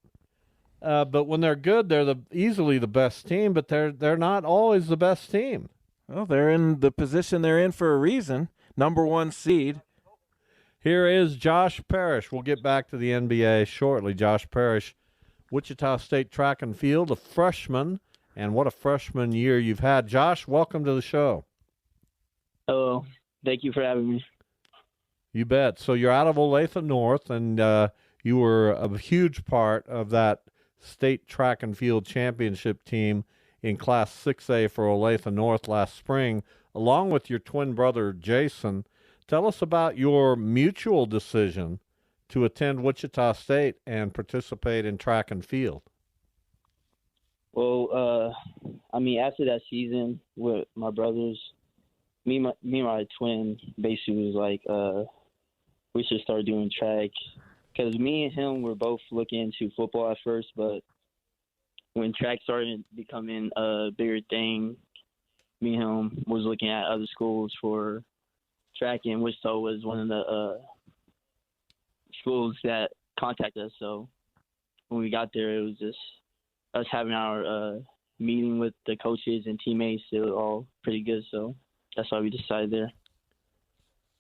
Speaker 7: But when they're good, they're easily the best team. But they're not always the best team.
Speaker 2: Well, they're in the position they're in for a reason. Number 1 seed.
Speaker 7: Here is Josh Parrish. We'll get back to the NBA shortly. Josh Parrish, Wichita State track and field, a freshman, and what a freshman year you've had. Josh, welcome to the show.
Speaker 10: Hello. Thank you for having me.
Speaker 7: You bet. So you're out of Olathe North, and you were a huge part of that state track and field championship team in Class 6A for Olathe North last spring, along with your twin brother, Jason. Tell us about your mutual decision to attend Wichita State and participate in track and field.
Speaker 10: Well, after that season with my brothers, me and my twin basically was like, we should start doing track. Because me and him were both looking into football at first, but when track started becoming a bigger thing, me and him was looking at other schools for track, and Wichita was one of the schools that contacted us. So when we got there, it was just us having our meeting with the coaches and teammates. They were all pretty good, so that's why we decided there.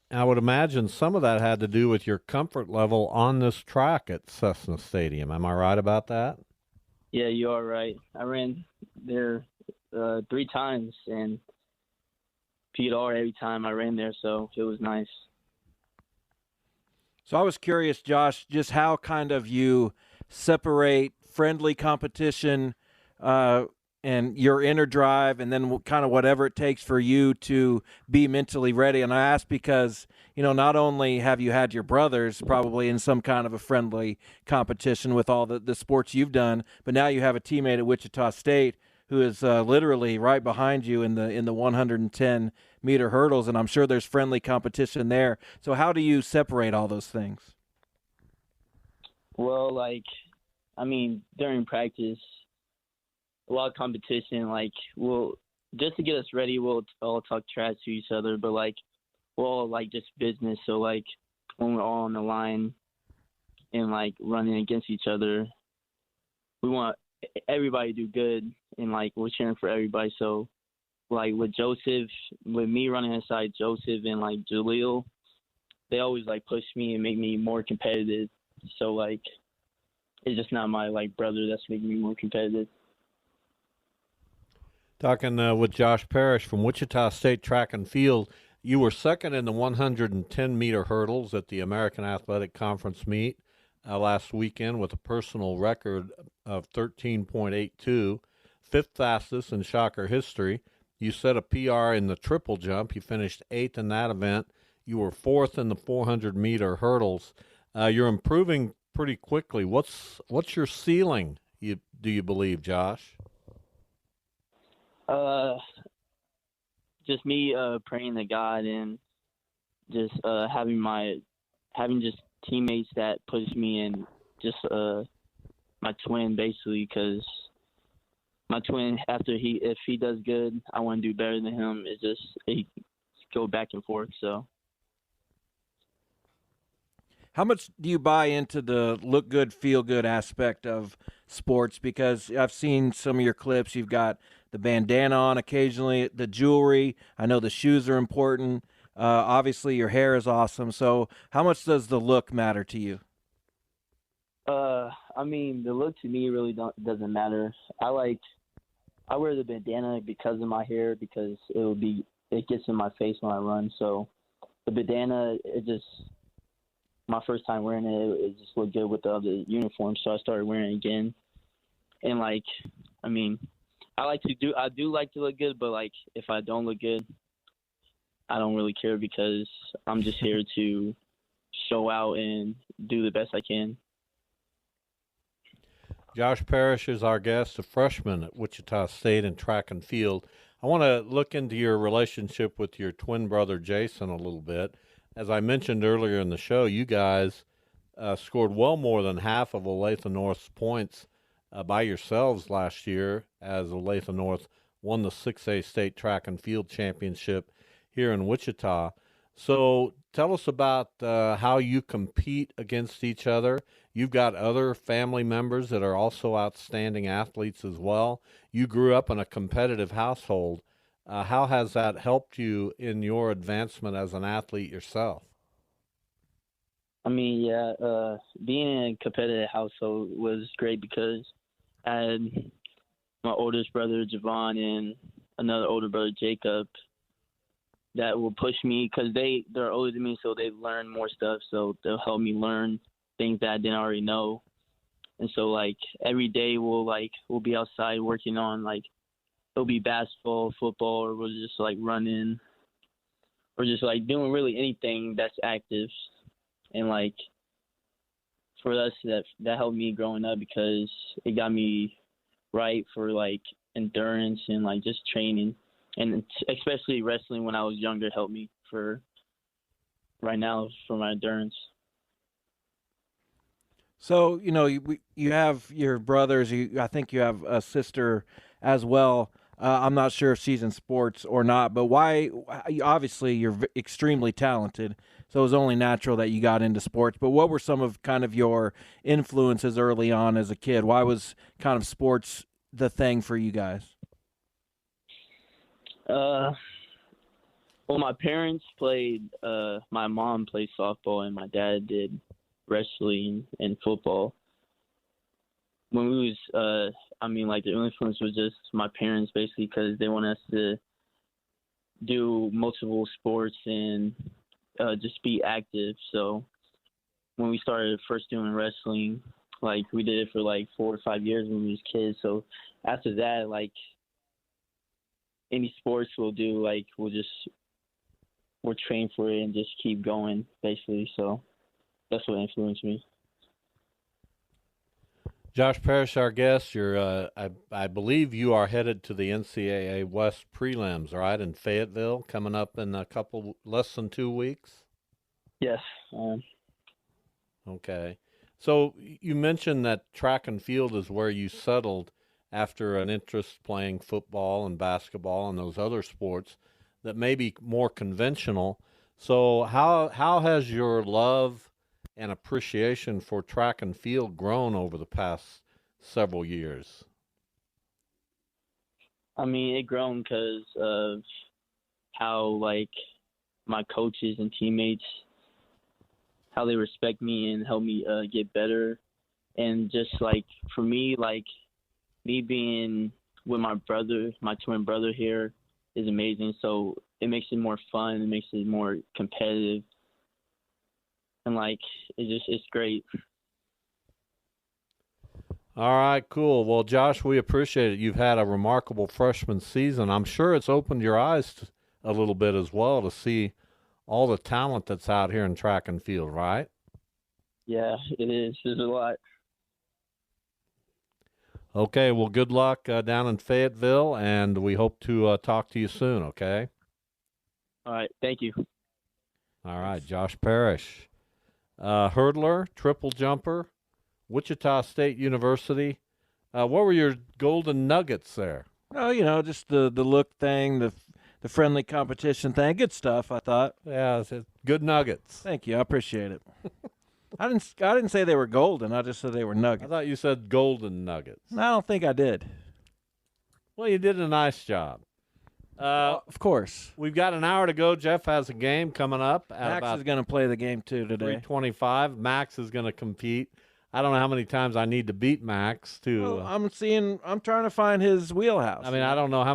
Speaker 7: I would imagine some of that had to do with your comfort level on this track at Cessna Stadium. Am I right about that?
Speaker 10: Yeah, you are right. I ran there 3 times and PR every time I ran there, so it was nice.
Speaker 2: So I was curious, Josh, just how kind of you separate friendly competition and your inner drive, and then kind of whatever it takes for you to be mentally ready. And I ask because, not only have you had your brothers probably in some kind of a friendly competition with all the sports you've done, but now you have a teammate at Wichita State who is literally right behind you in the 110-meter hurdles, and I'm sure there's friendly competition there. So how do you separate all those things?
Speaker 10: Well, during practice, a lot of competition, just to get us ready, we'll all talk trash to each other, but, we're all, just business. So, when we're all on the line and, running against each other, we want everybody to do good, and, we're cheering for everybody. So, with Joseph, with me running inside Joseph and, Jaleel, they always, push me and make me more competitive. So, it's just not my, brother that's making me more competitive.
Speaker 7: Talking with Josh Parrish from Wichita State Track and Field. You were second in the 110-meter hurdles at the American Athletic Conference meet last weekend with a personal record of 13.82, fifth fastest in Shocker history. You set a PR in the triple jump. You finished eighth in that event. You were fourth in the 400-meter hurdles. You're improving pretty quickly. What's your ceiling, do you believe, Josh?
Speaker 10: Just me praying to God and just having just teammates that push me, and just my twin, basically, because my twin, if he does good, I want to do better than him. It go back and forth. So
Speaker 2: how much do you buy into the look good, feel good aspect of sports? Because I've seen some of your clips. You've got the bandana on occasionally, the jewelry. I know the shoes are important. Obviously, your hair is awesome. So how much does the look matter to you?
Speaker 10: I mean, the look to me really doesn't matter. I wear the bandana because of my hair, because it gets in my face when I run. So the bandana, my first time wearing it just looked good with the other uniforms, so I started wearing it again. And I do like to look good, but if I don't look good, I don't really care, because I'm just here to show out and do the best I can.
Speaker 7: Josh Parrish is our guest, a freshman at Wichita State in track and field. I want to look into your relationship with your twin brother Jason a little bit. As I mentioned earlier in the show, you guys scored well more than half of Olathe North's points by yourselves last year, as Olathe North won the 6A state track and field championship here in Wichita. So tell us about how you compete against each other. You've got other family members that are also outstanding athletes as well. You grew up in a competitive household. How has that helped you in your advancement as an athlete yourself?
Speaker 10: I mean, yeah, being in a competitive household was great, because I had my oldest brother, Javon, and another older brother, Jacob, that will push me, because they're older than me, so they've learned more stuff, so they'll help me learn things that I didn't already know. And so, every day we'll be outside working on, it'll be basketball, football, or we'll just, running, or just, doing really anything that's active. And, for us, that helped me growing up, because it got me right for, endurance and, just training. And especially wrestling when I was younger helped me for right now for my endurance.
Speaker 2: So, you have your brothers. I think you have a sister as well. I'm not sure if she's in sports or not, but why? Obviously, you're extremely talented, so it was only natural that you got into sports. But what were some of kind of your influences early on as a kid? Why was kind of sports the thing for you guys?
Speaker 10: Well, my parents played. My mom played softball, and my dad did wrestling and football. When we was, the influence was just my parents, basically, because they want us to do multiple sports and just be active. So when we started first doing wrestling, we did it for 4 or 5 years when we was kids. So after that, any sports we'll do, we'll train for it and just keep going, basically. So that's what influenced me.
Speaker 7: Josh Parrish, our guest, I believe you are headed to the NCAA West prelims, right, in Fayetteville, coming up in less than 2 weeks?
Speaker 10: Yes.
Speaker 7: Okay. So you mentioned that track and field is where you settled after an interest playing football and basketball and those other sports that may be more conventional. So how has your love and appreciation for track and field grown over the past several years?
Speaker 10: I mean, it grown because of how my coaches and teammates, how they respect me and help me get better. And just for me, me being with my brother, my twin brother here, is amazing. So it makes it more fun. It makes it more competitive. And, like, it's great.
Speaker 7: All right, cool. Well, Josh, we appreciate it. You've had a remarkable freshman season. I'm sure it's opened your eyes a little bit as well to see all the talent that's out here in track and field, right?
Speaker 10: Yeah, it is. There's a lot.
Speaker 7: Okay, well, good luck down in Fayetteville, and we hope to talk to you soon, okay?
Speaker 10: All right, thank you.
Speaker 7: All right, Josh Parrish. Hurdler, triple jumper, Wichita State University. What were your golden nuggets there?
Speaker 2: Oh, just the look thing, the friendly competition thing. Good stuff, I thought.
Speaker 7: Yeah, it's good nuggets.
Speaker 2: Thank you. I appreciate it. I didn't say they were golden. I just said they were nuggets.
Speaker 7: I thought you said golden nuggets.
Speaker 2: No, I don't think I did.
Speaker 7: Well, you did a nice job.
Speaker 2: Of course.
Speaker 7: We've got an hour to go. Jeff has a game coming up.
Speaker 2: Max is going to play the game, too, today.
Speaker 7: 3:25. Max is going to compete. I don't know how many times I need to beat Max to.
Speaker 2: Well, I'm trying to find his wheelhouse.
Speaker 7: I mean, I don't know how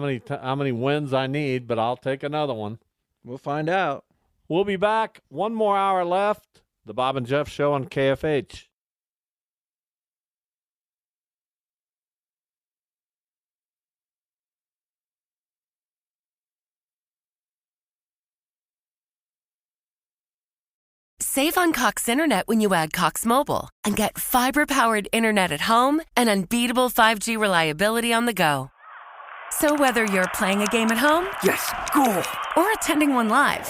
Speaker 7: many wins I need, but I'll take another one.
Speaker 2: We'll find out.
Speaker 7: We'll be back. One more hour left. The Bob and Jeff Show on KFH.
Speaker 1: Save on Cox Internet when you add Cox Mobile and get fiber-powered internet at home and unbeatable 5G reliability on the go. So whether you're playing a game at home,
Speaker 6: Yes, goal.
Speaker 1: or attending one live,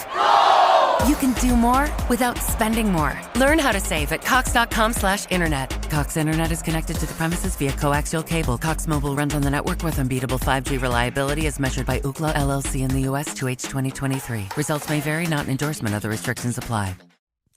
Speaker 1: you can do more without spending more. Learn how to save at cox.com/internet. Cox Internet is connected to the premises via coaxial cable. Cox Mobile runs on the network with unbeatable 5G reliability as measured by Ookla LLC in the U.S. 2H 2023. Results may vary, not an endorsement. Other restrictions apply.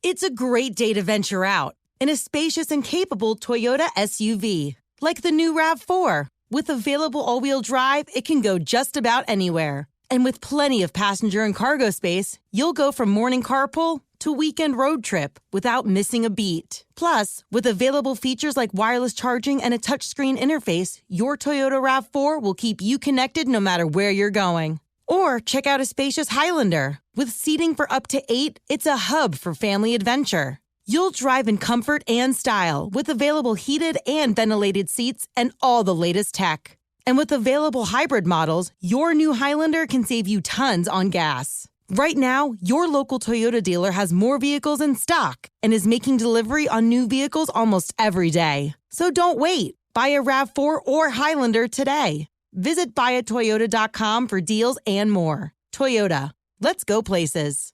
Speaker 11: It's a great day to venture out in a spacious and capable Toyota SUV. Like the new RAV4. With available all-wheel drive, it can go just about anywhere. And with plenty of passenger and cargo space, you'll go from morning carpool to weekend road trip without missing a beat. Plus, with available features like wireless charging and a touchscreen interface, your Toyota RAV4 will keep you connected no matter where you're going. Or check out a spacious Highlander. With seating for up to 8, it's a hub for family adventure. You'll drive in comfort and style with available heated and ventilated seats and all the latest tech. And with available hybrid models, your new Highlander can save you tons on gas. Right now, your local Toyota dealer has more vehicles in stock and is making delivery on new vehicles almost every day. So don't wait. Buy a RAV4 or Highlander today. Visit buyatoyota.com for deals and more. Toyota, let's go places.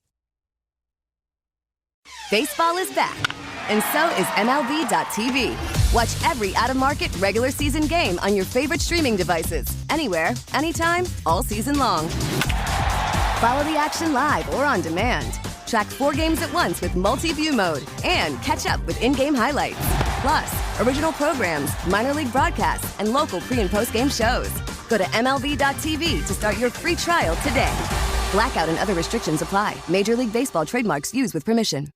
Speaker 12: Baseball is back, and so is MLB.tv. Watch every out-of-market regular season game on your favorite streaming devices, anywhere, anytime, all season long. Follow the action live or on demand. Track 4 games at once with multi-view mode and catch up with in-game highlights. Plus, original programs, minor league broadcasts, and local pre- and post-game shows. Go to MLB.tv to start your free trial today. Blackout and other restrictions apply. Major League Baseball trademarks used with permission.